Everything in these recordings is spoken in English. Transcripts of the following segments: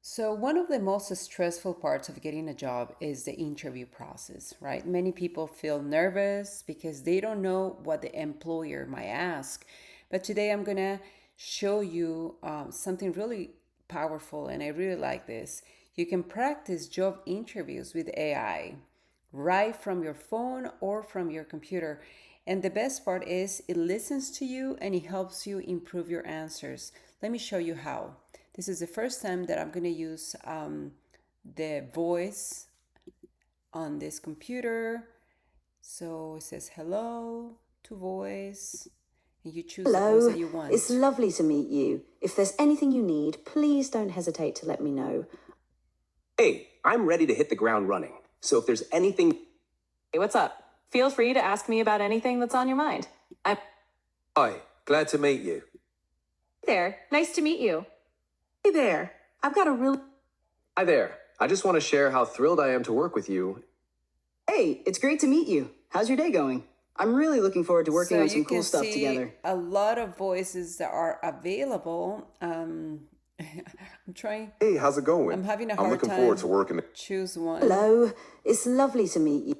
So, one of the most stressful parts of getting a job is the interview process, right? Many people feel nervous because they don't know what the employer might ask. But today I'm going to show you something really powerful, and I really like this. You can practice job interviews with AI right from your phone or from your computer. And the best part is it listens to you and it helps you improve your answers. Let me show you how. This is the first time that I'm going to use the voice on this computer. So it says hello to voice, and you choose the voice Hello, that you it's want. lovely to meet you. If there's anything you need, please don't hesitate to let me know. Hey, I'm ready to hit the ground running. So if there's anything. Hey, what's up? Feel free to ask me about anything that's on your mind. I'm Hi, glad to meet you. there. Nice to meet you. Hey there, I've got a real. Hi there. I just want to share how thrilled I am to work with you. Hey, it's great to meet you. How's your day going? I'm really looking forward to working So on you some cool can stuff see together. a lot of voices that are available. I'm trying, Hey, how's it going? I'm having a I'm hard looking forward to time working. choose one. Hello, it's lovely to meet you.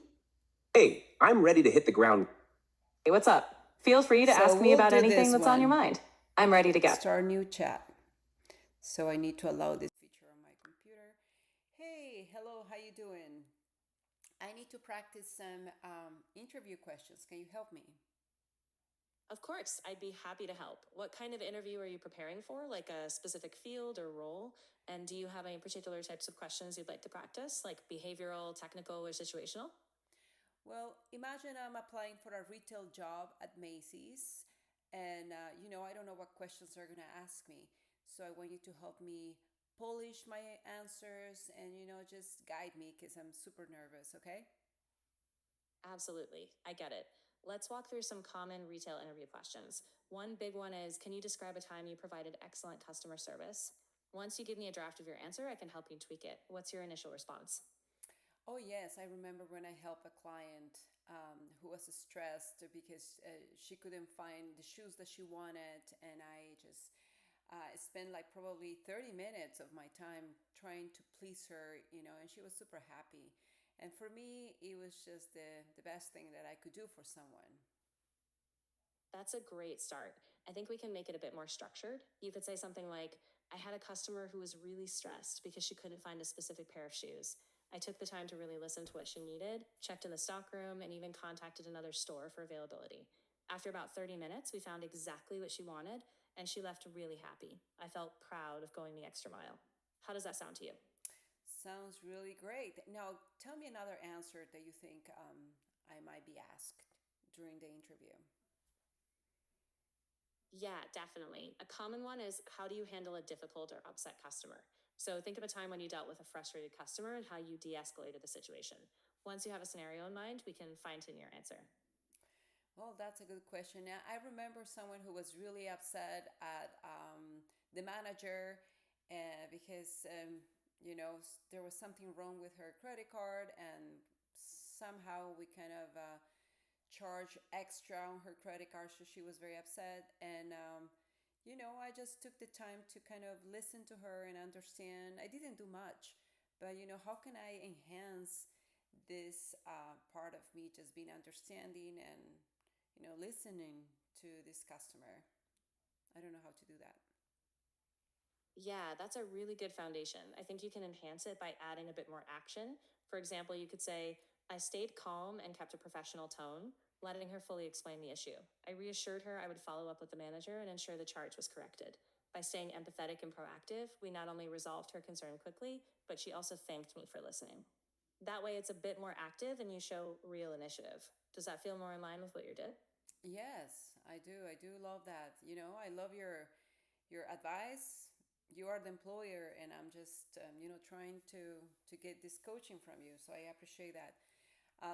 Hey, I'm ready to hit the ground. Hey, what's up? Feel free to So ask me we'll about do anything this that's on your one. mind. I'm ready to go. Start new chat. So I need to allow this feature on my computer. Hey, hello, how you doing? I need to practice some interview questions. Can you help me? Of course, I'd be happy to help. What kind of interview are you preparing for? Like a specific field or role? And do you have any particular types of questions you'd like to practice, like behavioral, technical, or situational? Well, imagine I'm applying for a retail job at Macy's, and I don't know what questions they're gonna ask me. So I want you to help me polish my answers and just guide me because I'm super nervous. Okay? Absolutely, I get it. Let's walk through some common retail interview questions. One big one is, can you describe a time you provided excellent customer service? Once you give me a draft of your answer, I can help you tweak it. What's your initial response? Oh, yes, I remember when I helped a client who was stressed because she couldn't find the shoes that she wanted, and I just spent like probably 30 minutes of my time trying to please her, and she was super happy. And for me, it was just the best thing that I could do for someone. That's a great start. I think we can make it a bit more structured. You could say something like, I had a customer who was really stressed because she couldn't find a specific pair of shoes. I took the time to really listen to what she needed, checked in the stockroom, and even contacted another store for availability. After about 30 minutes, we found exactly what she wanted, and she left really happy. I felt proud of going the extra mile. How does that sound to you? Sounds really great. Now, tell me another answer that you think I might be asked during the interview. Yeah, definitely. A common one is, how do you handle a difficult or upset customer? So think of a time when you dealt with a frustrated customer and how you de escalated the situation. Once you have a scenario in mind, we can fine tune your answer. Well, that's a good question. Now, I remember someone who was really upset at the manager because, there was something wrong with her credit card, and somehow we kind of charged extra on her credit card, so she was very upset. And, I just took the time to kind of listen to her and understand. I didn't do much, but, how can I enhance this part of me just being understanding and listening to this customer. I don't know how to do that. Yeah, that's a really good foundation. I think you can enhance it by adding a bit more action. For example, you could say, I stayed calm and kept a professional tone, letting her fully explain the issue. I reassured her I would follow up with the manager and ensure the charge was corrected. By staying empathetic and proactive, we not only resolved her concern quickly, but she also thanked me for listening. That way, it's a bit more active and you show real initiative. Does that feel more in line with what you did? Yes, I do. I do love that. I love your advice. You are the employer, and I'm just trying to get this coaching from you. So I appreciate that.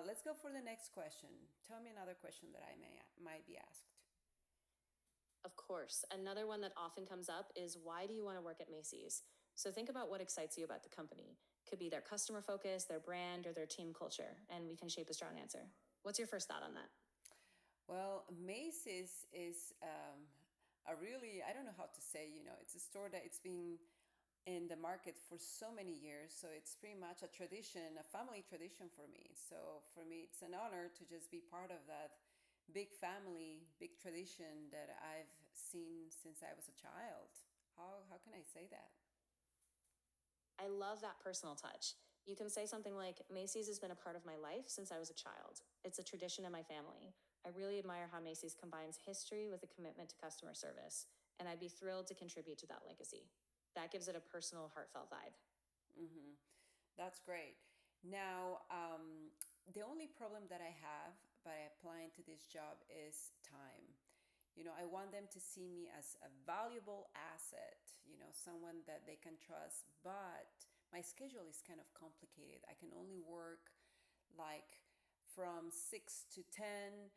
Let's go for the next question. Tell me another question that I might be asked. Of course. Another one that often comes up is, why do you want to work at Macy's? So think about what excites you about the company. Could be their customer focus, their brand, or their team culture, and we can shape a strong answer. What's your first thought on that? Well, Macy's is a really, I don't know how to say, it's a store that it's been in the market for so many years, so it's pretty much a tradition, a family tradition for me. So for me, it's an honor to just be part of that big family, big tradition that I've seen since I was a child. How can I say that? I love that personal touch. You can say something like, Macy's has been a part of my life since I was a child. It's a tradition in my family. I really admire how Macy's combines history with a commitment to customer service, and I'd be thrilled to contribute to that legacy. That gives it a personal, heartfelt vibe. That's great. Now, the only problem that I have by applying to this job is time. I want them to see me as a valuable asset, someone that they can trust, but my schedule is kind of complicated. I can only work like from 6 to 10.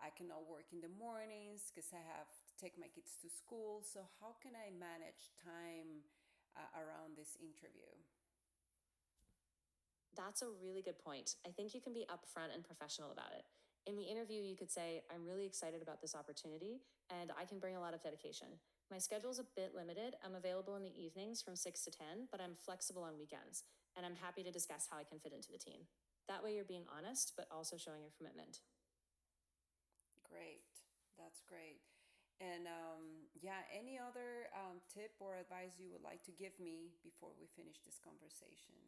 I cannot work in the mornings because I have to take my kids to school. So, how can I manage time around this interview? That's a really good point. I think you can be upfront and professional about it. In the interview, you could say, I'm really excited about this opportunity and I can bring a lot of dedication. My schedule's a bit limited. I'm available in the evenings from 6 to 10, but I'm flexible on weekends and I'm happy to discuss how I can fit into the team. That way, you're being honest, but also showing your commitment. Great. That's great. And yeah, any other tip or advice you would like to give me before we finish this conversation?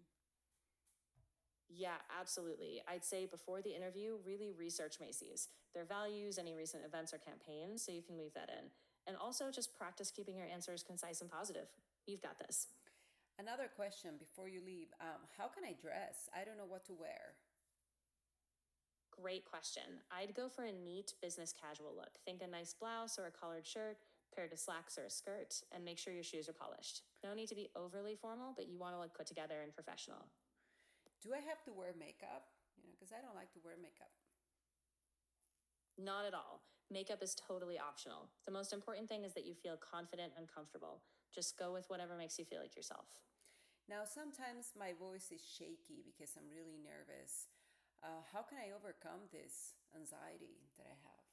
Yeah, absolutely. I'd say before the interview, really research Macy's, their values, any recent events or campaigns, so you can weave that in. And also just practice keeping your answers concise and positive. You've got this. Another question before you leave, how can I dress? I don't know what to wear. Great question. I'd go for a neat business casual look. Think a nice blouse or a collared shirt, paired to slacks or a skirt, and make sure your shoes are polished. No need to be overly formal, but you want to look put together and professional. Do I have to wear makeup? Because I don't like to wear makeup. Not at all. Makeup is totally optional. The most important thing is that you feel confident and comfortable. Just go with whatever makes you feel like yourself. Now, sometimes my voice is shaky because I'm really nervous. How can I overcome this anxiety that I have?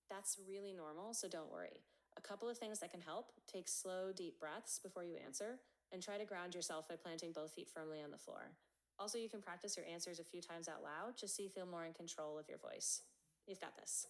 That's really normal, so don't worry. A couple of things that can help: take slow, deep breaths before you answer, and try to ground yourself by planting both feet firmly on the floor. Also, you can practice your answers a few times out loud just so you feel more in control of your voice. You've got this.